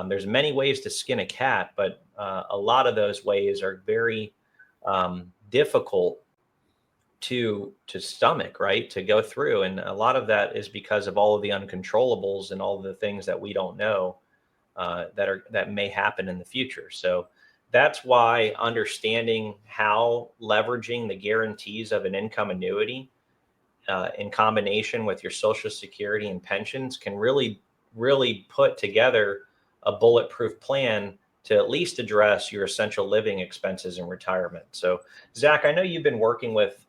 There's many ways to skin a cat, but a lot of those ways are very difficult to stomach, right? To go through. And a lot of that is because of all of the uncontrollables and all of the things that we don't know that may happen in the future. So that's why understanding how leveraging the guarantees of an income annuity in combination with your Social Security and pensions can really put together a bulletproof plan to at least address your essential living expenses in retirement. So, Zach, I know you've been working with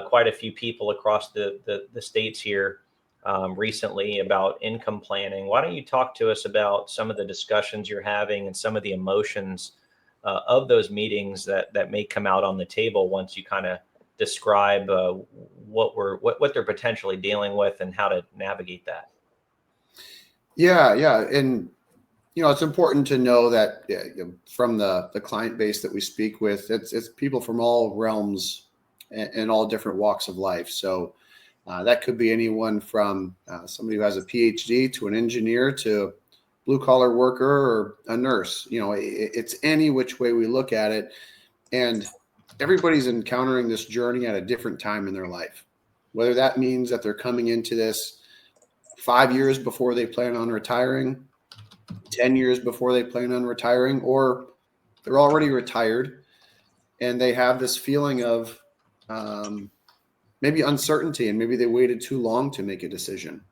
quite a few people across the states here recently about income planning. Why don't you talk to us about some of the discussions you're having and some of the emotions of those meetings that may come out on the table once you kind of describe what they're potentially dealing with and how to navigate that. Yeah. And, it's important to know that from the client base that we speak with, it's people from all realms and all different walks of life. So that could be anyone from somebody who has a PhD to an engineer to blue collar worker or a nurse. It's any which way we look at it. And everybody's encountering this journey at a different time in their life, whether that means that they're coming into this 5 years before they plan on retiring, 10 years before they plan on retiring, or they're already retired and they have this feeling of maybe uncertainty, and maybe they waited too long to make a decision.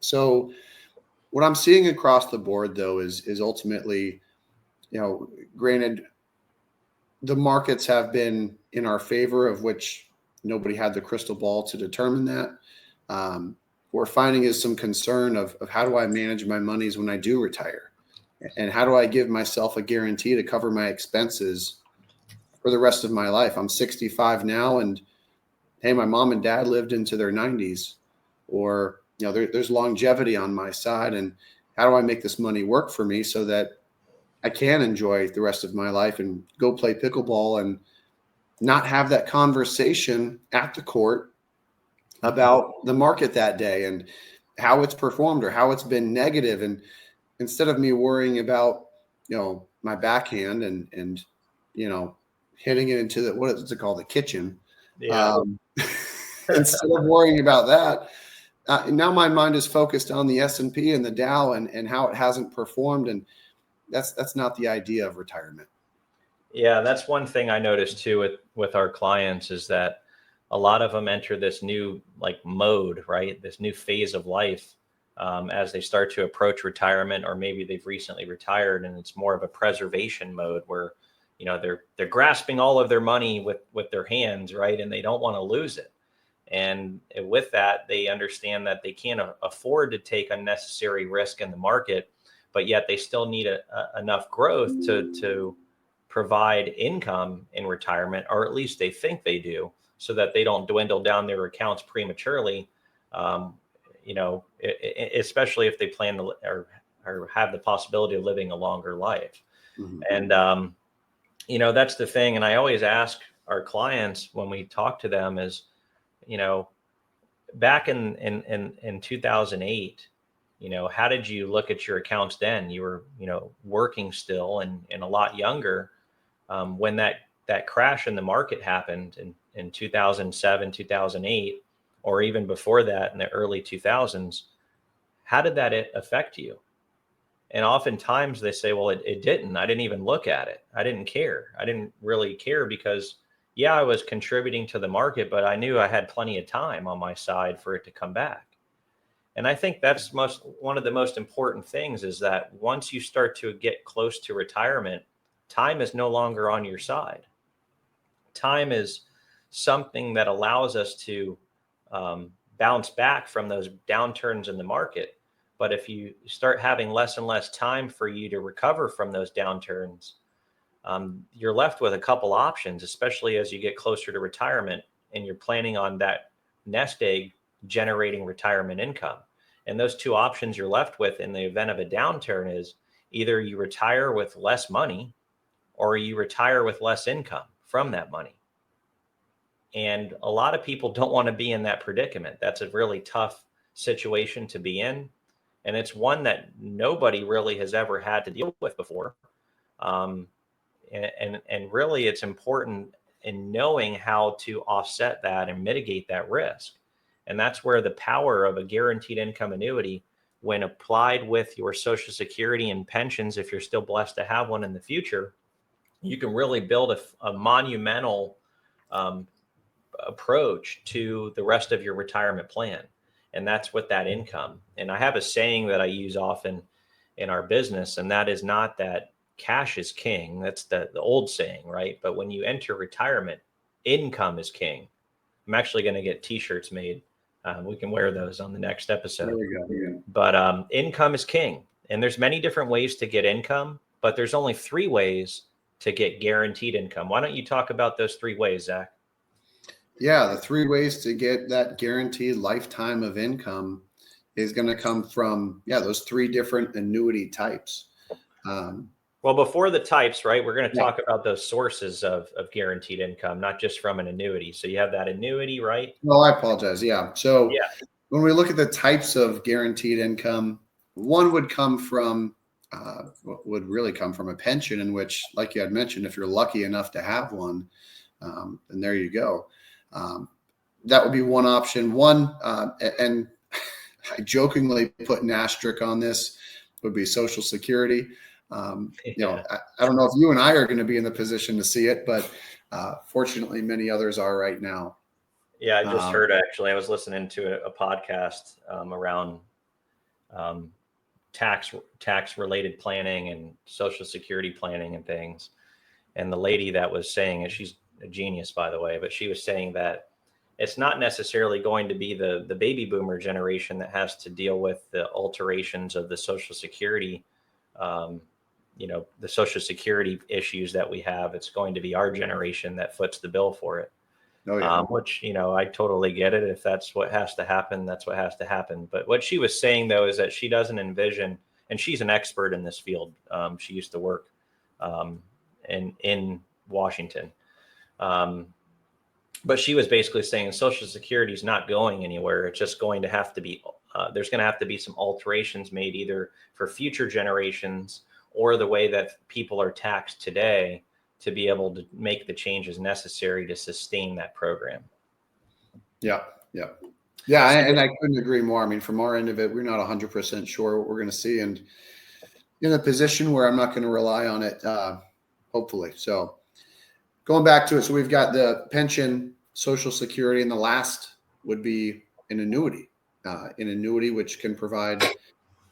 So what I'm seeing across the board, though, is ultimately, granted, the markets have been in our favor, of which nobody had the crystal ball to determine that. We're finding is some concern of how do I manage my monies when I do retire? And how do I give myself a guarantee to cover my expenses for the rest of my life? I'm 65 now, and hey, my mom and dad lived into their 90s, or, there's longevity on my side. And how do I make this money work for me so that I can enjoy the rest of my life and go play pickleball and not have that conversation at the court about the market that day and how it's performed or how it's been negative. And instead of me worrying about, my backhand and hitting it into what is it called? The kitchen. Yeah. Instead of worrying about that, now my mind is focused on the S&P and the Dow and how it hasn't performed. And that's not the idea of retirement. Yeah, that's one thing I noticed too with our clients is that a lot of them enter this new mode, right? This new phase of life as they start to approach retirement, or maybe they've recently retired and it's more of a preservation mode where, they're grasping all of their money with their hands, right? And they don't want to lose it. And with that, they understand that they can't afford to take unnecessary risk in the market, but yet they still need enough growth to provide income in retirement, or at least they think they do, so that they don't dwindle down their accounts prematurely, especially if they plan to or have the possibility of living a longer life. Mm-hmm. And, that's the thing. And I always ask our clients when we talk to them is, back in 2008, how did you look at your accounts then? You were, working still and a lot younger when that crash in the market happened in 2007, 2008, or even before that in the early 2000s. How did that affect you? And oftentimes they say, well, it didn't. I didn't even look at it. I didn't care. I didn't really care because, yeah, I was contributing to the market, but I knew I had plenty of time on my side for it to come back. And I think that's one of the most important things is that once you start to get close to retirement, time is no longer on your side. Time is something that allows us to bounce back from those downturns in the market. But if you start having less and less time for you to recover from those downturns, you're left with a couple options, especially as you get closer to retirement and you're planning on that nest egg generating retirement income. And those two options you're left with in the event of a downturn is either you retire with less money or you retire with less income from that money. And a lot of people don't want to be in that predicament. That's a really tough situation to be in. And it's one that nobody really has ever had to deal with before. Um, and really it's important in knowing how to offset that and mitigate that risk. And that's where the power of a guaranteed income annuity, when applied with your Social Security and pensions, if you're still blessed to have one in the future, you can really build a monumental um, approach to the rest of your retirement plan. And that's with that income. And I have a saying that I use often in our business, and that is not that cash is king. That's the old saying, right? But when you enter retirement, income is king. I'm actually going to get t-shirts made. We can wear those on the next There episode. we go. Yeah. But income is king. And there's many different ways to get income, but there's only 3 ways to get guaranteed income. Why don't you talk about those 3 ways, Zach? Yeah, the 3 ways to get that guaranteed lifetime of income is going to come from, those 3 different annuity types. Um, Well, before the types, right, we're going to yeah. talk about those sources of guaranteed income, not just from an annuity. So you have that annuity, right? Well, I apologize. Yeah. So Yeah. when we look at the types of guaranteed income, one would come from, would really come from a pension, in which, like you had mentioned, if you're lucky enough to have one, then there you go. That would be one option. And I jokingly put an asterisk on this, would be Social Security. Yeah. I don't know if you and I are going to be in the position to see it, but fortunately, many others are right now. Yeah. I just Um, heard, actually, I was listening to a podcast around um, tax related planning and Social Security planning and things. And the lady that was saying it, she's a genius, by the way, but she was saying that it's not necessarily going to be the baby boomer generation that has to deal with the alterations of the Social Security, um, the Social Security issues that we have. It's going to be our generation that foots the bill for it. oh yeah. Which, I totally get it. If that's what has to happen, that's what has to happen. But what she was saying, though, is that she doesn't envision, and she's an expert in this field. She used to work um, in Washington. Um, but she was basically saying Social Security is not going anywhere. It's just going to have to be, there's going to have to be some alterations made either for future generations or the way that people are taxed today to be able to make the changes necessary to sustain that program. Yeah. Yeah. Yeah. So, And I couldn't agree more. I mean, from our end of it, we're not 100% sure what we're going to see. And in a position where I'm not going to rely on it, hopefully. So going back to it. So we've got the pension, Social Security, and the last would be an annuity, which can provide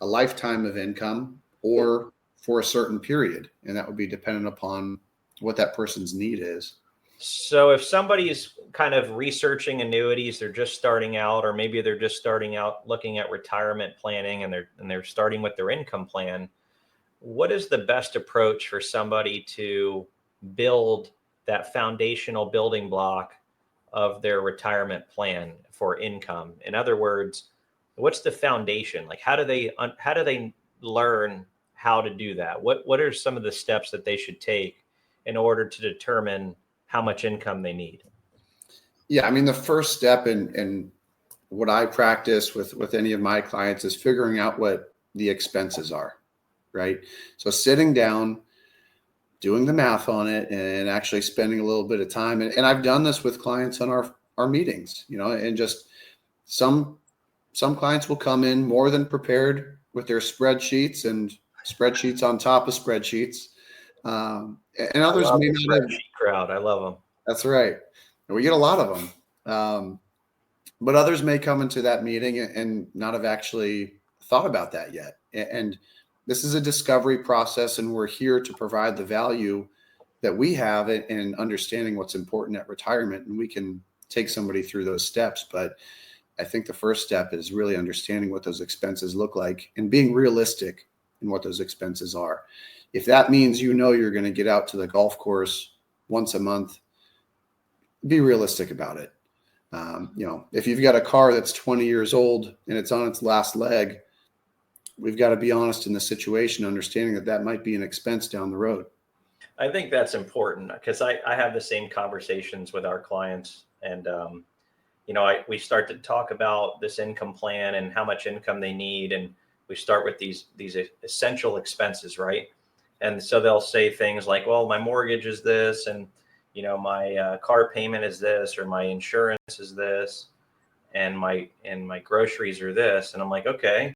a lifetime of income or for a certain period. And that would be dependent upon what that person's need is. so if somebody's kind of researching annuities, they're just starting out, or maybe they're just starting out looking at retirement planning, and they're starting with their income plan. What is the best approach for somebody to build that foundational building block of their retirement plan for income? In other words, what's the foundation? Like, how do they learn how to do that? What are some of the steps that they should take in order to determine how much income they need? Yeah. I mean, the first step in what I practice with any of my clients is figuring out what the expenses are, right? So sitting down, doing the math on it, and actually spending a little bit of time. And I've done this with clients on our meetings, and just some clients will come in more than prepared with their spreadsheets and spreadsheets on top of spreadsheets. And I others love may the not have. spreadsheet crowd. I love them. That's right. And we get a lot of them. But others may come into that meeting and not have actually thought about that yet. And this is a discovery process, and we're here to provide the value that we have in understanding what's important at retirement. And we can take somebody through those steps. But I think the first step is really understanding what those expenses look like and being realistic in what those expenses are. If that means you're going to get out to the golf course once a month, be realistic about it. If you've got a car that's 20 years old and it's on its last leg, we've got to be honest in the situation, understanding that might be an expense down the road. I think that's important because I have the same conversations with our clients, and we start to talk about this income plan and how much income they need, and we start with these essential expenses, right? And so they'll say things like, well, my mortgage is this, and my car payment is this, or my insurance is this, and my groceries are this. And I'm like, okay,